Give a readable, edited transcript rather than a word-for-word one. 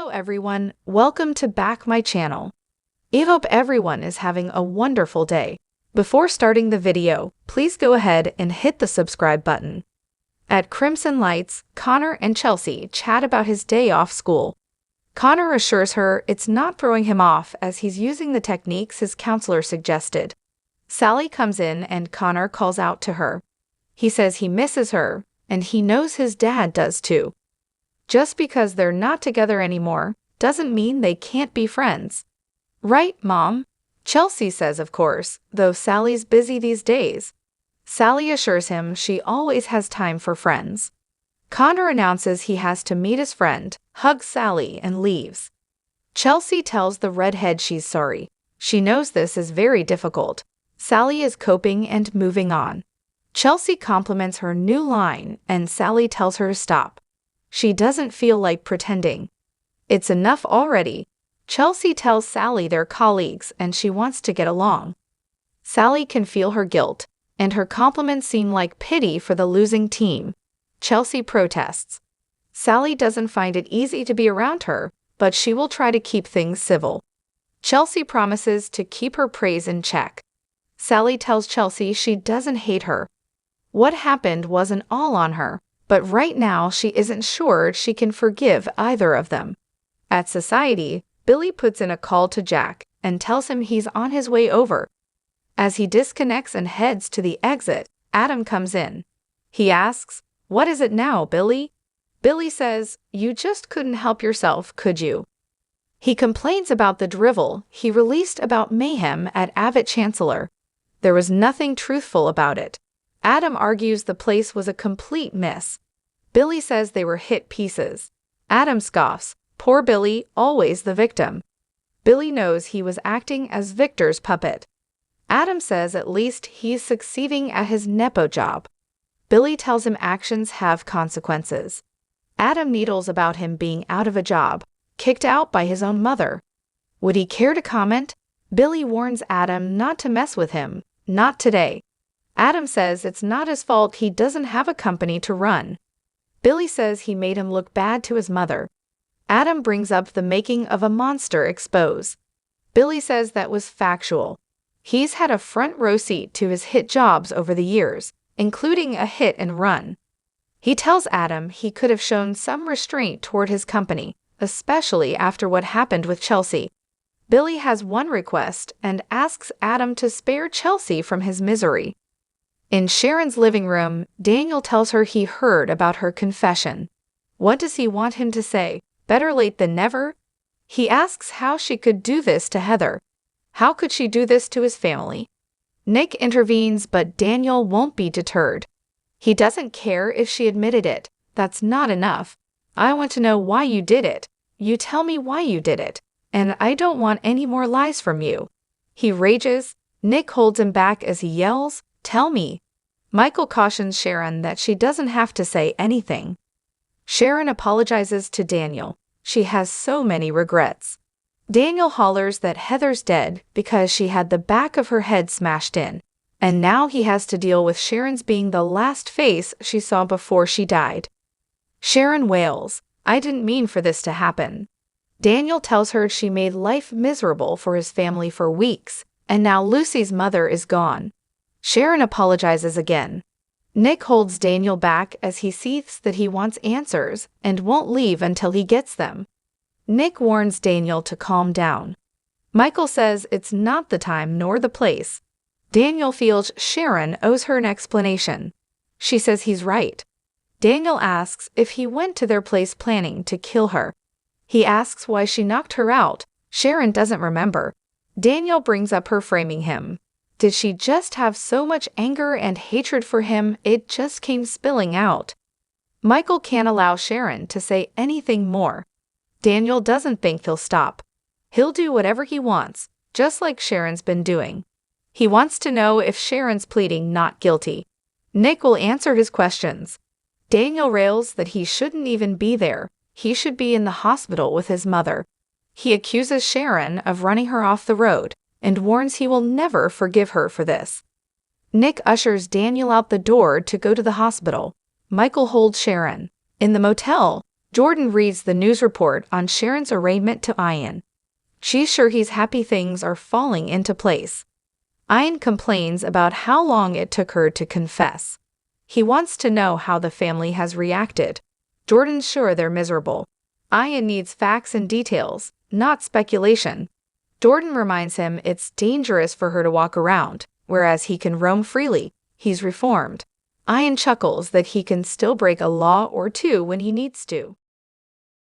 everyone, welcome to back my channel. I hope everyone is having a wonderful day. Before starting the video, please go ahead and hit the subscribe button. At Crimson Lights, Connor and Chelsea chat about his day off school. Connor assures her it's not throwing him off as he's using the techniques his counselor suggested. Sally comes in and Connor calls out to her. He says he misses her, and he knows his dad does too. Just because they're not together anymore doesn't mean they can't be friends. Right, Mom? Chelsea says of course, though Sally's busy these days. Sally assures him she always has time for friends. Connor announces he has to meet his friend, hugs Sally, and leaves. Chelsea tells the redhead she's sorry. She knows this is very difficult. Sally is coping and moving on. Chelsea compliments her new line, and Sally tells her to stop. She doesn't feel like pretending. It's enough already. Chelsea tells Sally they're colleagues and she wants to get along. Sally can feel her guilt, and her compliments seem like pity for the losing team. Chelsea protests. Sally doesn't find it easy to be around her, but she will try to keep things civil. Chelsea promises to keep her praise in check. Sally tells Chelsea she doesn't hate her. What happened wasn't all on her, but right now she isn't sure she can forgive either of them. At Society, Billy puts in a call to Jack and tells him he's on his way over. As he disconnects and heads to the exit, Adam comes in. He asks, "What is it now, Billy?" Billy says, "You just couldn't help yourself, could you?" He complains about the drivel he released about mayhem at Abbott Chancellor. There was nothing truthful about it. Adam argues the place was a complete mess. Billy says they were hit pieces. Adam scoffs, poor Billy, always the victim. Billy knows he was acting as Victor's puppet. Adam says at least he's succeeding at his Nepo job. Billy tells him actions have consequences. Adam needles about him being out of a job, kicked out by his own mother. Would he care to comment? Billy warns Adam not to mess with him, not today. Adam says it's not his fault he doesn't have a company to run. Billy says he made him look bad to his mother. Adam brings up the making of a monster expose. Billy says that was factual. He's had a front row seat to his hit jobs over the years, including a hit and run. He tells Adam he could have shown some restraint toward his company, especially after what happened with Chelsea. Billy has one request and asks Adam to spare Chelsea from his misery. In Sharon's living room, Daniel tells her he heard about her confession. What does he want him to say? Better late than never? He asks how she could do this to Heather. How could she do this to his family? Nick intervenes, but Daniel won't be deterred. He doesn't care if she admitted it. That's not enough. I want to know why you did it. You tell me why you did it. And I don't want any more lies from you. He rages. Nick holds him back as he yells, "Tell me." Michael cautions Sharon that she doesn't have to say anything. Sharon apologizes to Daniel. She has so many regrets. Daniel hollers that Heather's dead because she had the back of her head smashed in, and now he has to deal with Sharon's being the last face she saw before she died. Sharon wails, "I didn't mean for this to happen." Daniel tells her she made life miserable for his family for weeks, and now Lucy's mother is gone. Sharon apologizes again. Nick holds Daniel back as he sees that he wants answers and won't leave until he gets them. Nick warns Daniel to calm down. Michael says it's not the time nor the place. Daniel feels Sharon owes her an explanation. She says he's right. Daniel asks if he went to their place planning to kill her. He asks why she knocked her out. Sharon doesn't remember. Daniel brings up her framing him. Did she just have so much anger and hatred for him it just came spilling out? Michael can't allow Sharon to say anything more. Daniel doesn't think he'll stop. He'll do whatever he wants, just like Sharon's been doing. He wants to know if Sharon's pleading not guilty. Nick will answer his questions. Daniel rails that he shouldn't even be there. He should be in the hospital with his mother. He accuses Sharon of running her off the road and warns he will never forgive her for this. Nick ushers Daniel out the door to go to the hospital. Michael holds Sharon. In the motel, Jordan reads the news report on Sharon's arraignment to Ian. She's sure he's happy things are falling into place. Ian complains about how long it took her to confess. He wants to know how the family has reacted. Jordan's sure they're miserable. Ian needs facts and details, not speculation. Jordan reminds him it's dangerous for her to walk around, whereas he can roam freely. He's reformed. Ian chuckles that he can still break a law or two when he needs to.